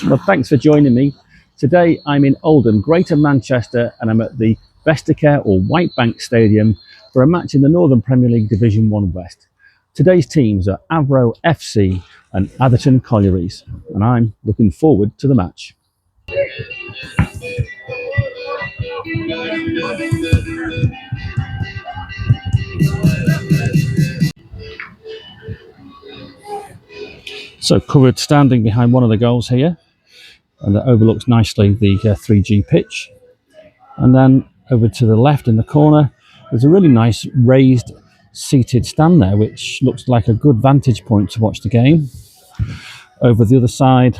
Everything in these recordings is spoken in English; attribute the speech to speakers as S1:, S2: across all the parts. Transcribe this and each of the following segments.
S1: Well, thanks for joining me. Today I'm in Oldham, Greater Manchester, and I'm at the Vesticare or White Bank Stadium for a match in the Northern Premier League Division 1 West. Today's teams are Avro FC and Atherton Collieries, and I'm looking forward to the match. So covered standing behind one of the goals here, and that overlooks nicely the 3G pitch. And then over to the left in the corner, there's a really nice raised seated stand there, which looks like a good vantage point to watch the game. Over the other side,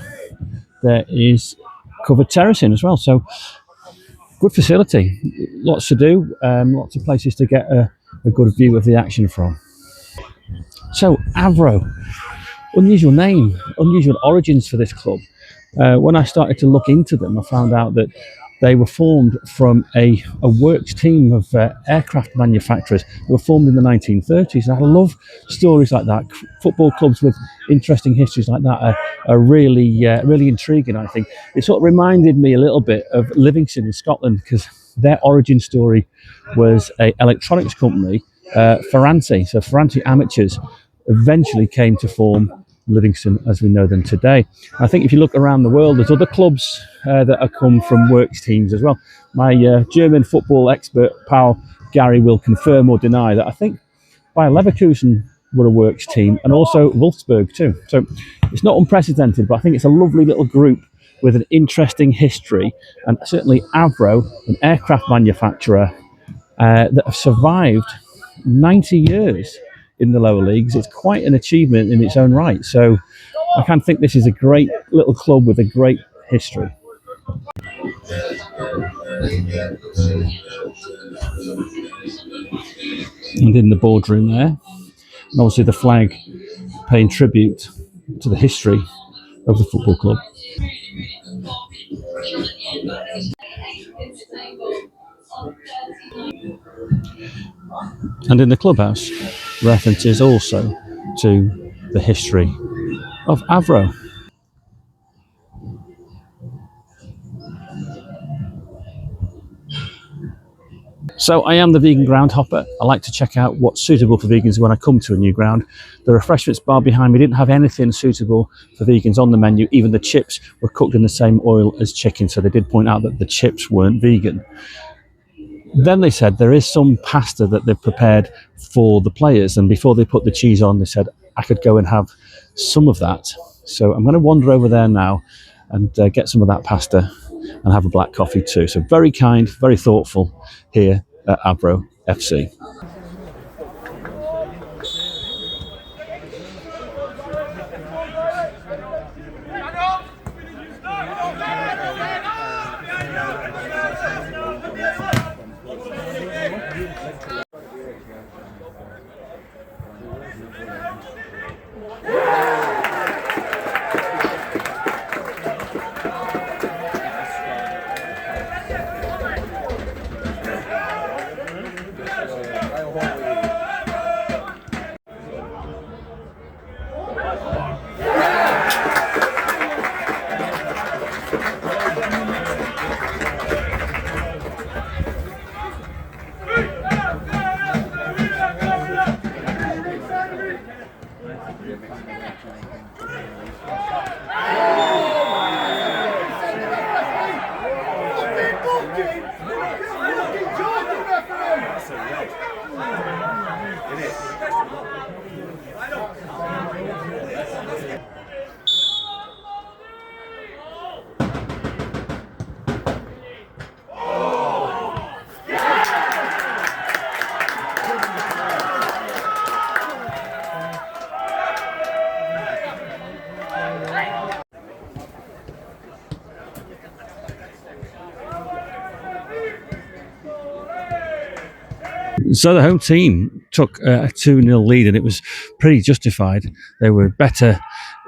S1: there is covered terracing as well. So good facility, lots to do, lots of places to get a good view of the action from. So Avro, unusual name, unusual origins for this club. When I started to look into them, I found out that they were formed from a works team of aircraft manufacturers who were formed in the 1930s. And I love stories like that. Football clubs with interesting histories like that are really intriguing, I think. It sort of reminded me a little bit of Livingston in Scotland, because their origin story was an electronics company, Ferranti. So Ferranti Amateurs eventually came to form Livingston as we know them today. I think if you look around the world, there's other clubs that have come from works teams as well. My German football expert pal Gary will confirm or deny that. I think Bayer Leverkusen were a works team, and also Wolfsburg too. So it's not unprecedented, but I think it's a lovely little group with an interesting history, and certainly Avro, an aircraft manufacturer that have survived 90 years in the lower leagues. It's quite an achievement in its own right. So I can think this is a great little club with a great history. And in the boardroom there, and obviously the flag paying tribute to the history of the football club. And in the clubhouse, references also to the history of Avro. So I am the vegan ground hopper. I like to check out what's suitable for vegans when I come to a new ground. The refreshments bar behind me didn't have anything suitable for vegans on the menu. Even the chips were cooked in the same oil as chicken, so they did point out that the chips weren't vegan. Then they said there is some pasta that they've prepared for the players, and before they put the cheese on, they said I could go and have some of that. So I'm going to wander over there now and get some of that pasta and have a black coffee too. So very kind, very thoughtful here at Avro FC. So the home team took a 2-0 lead, and it was pretty justified. They were better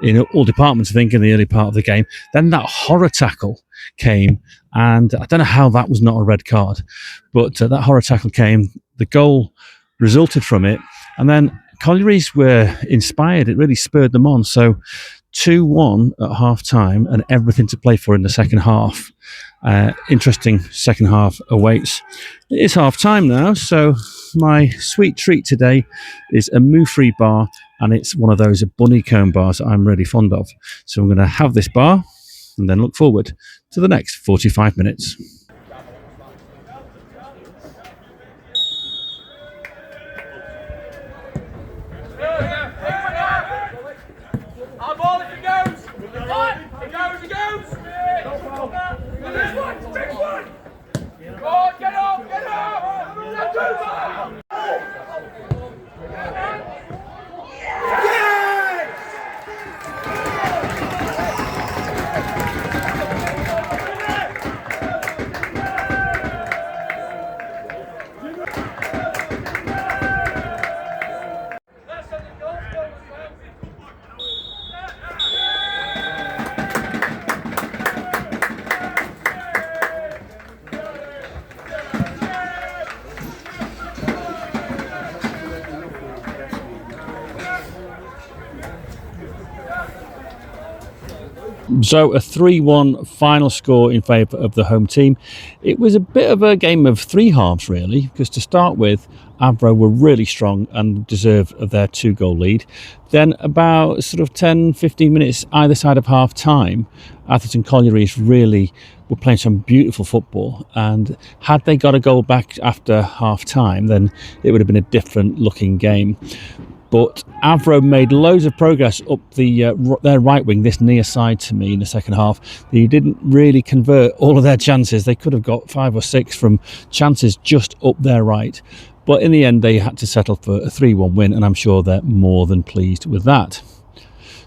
S1: in all departments, I think, in the early part of the game. Then that horror tackle came, and I don't know how that was not a red card, but that horror tackle came. The goal resulted from it, and then Collieries were inspired. It really spurred them on. So 2-1 at half time and everything to play for in the second half. Interesting second half awaits. It is half time now, so my sweet treat today is a moo-free bar, and it's one of those bunny comb bars that I'm really fond of. So I'm going to have this bar and then look forward to the next 45 minutes. So a 3-1 final score in favour of the home team. It was a bit of a game of three halves really, because to start with, Avro were really strong and deserved of their 2-goal lead. Then about sort of 10-15 minutes either side of half time, Atherton Collieries really were playing some beautiful football, and had they got a goal back after half time, then it would have been a different looking game. But Avro made loads of progress up their right wing, this near side to me in the second half. They didn't really convert all of their chances. They could have got 5 or 6 from chances just up their right. But in the end, they had to settle for a 3-1 win, and I'm sure they're more than pleased with that.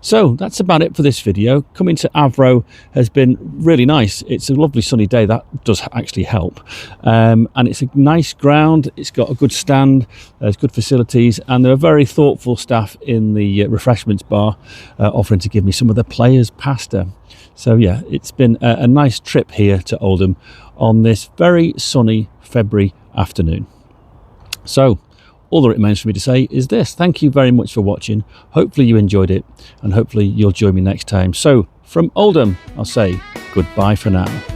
S1: So that's about it for this video. Coming to Avro has been really nice. It's a lovely sunny day. That does actually help. And it's a nice ground. It's got a good stand. There's good facilities. And there are very thoughtful staff in the refreshments bar offering to give me some of the players' pasta. So yeah, it's been a nice trip here to Oldham on this very sunny February afternoon. So all that remains for me to say is this. Thank you very much for watching. Hopefully you enjoyed it, and hopefully you'll join me next time. So from Oldham, I'll say goodbye for now.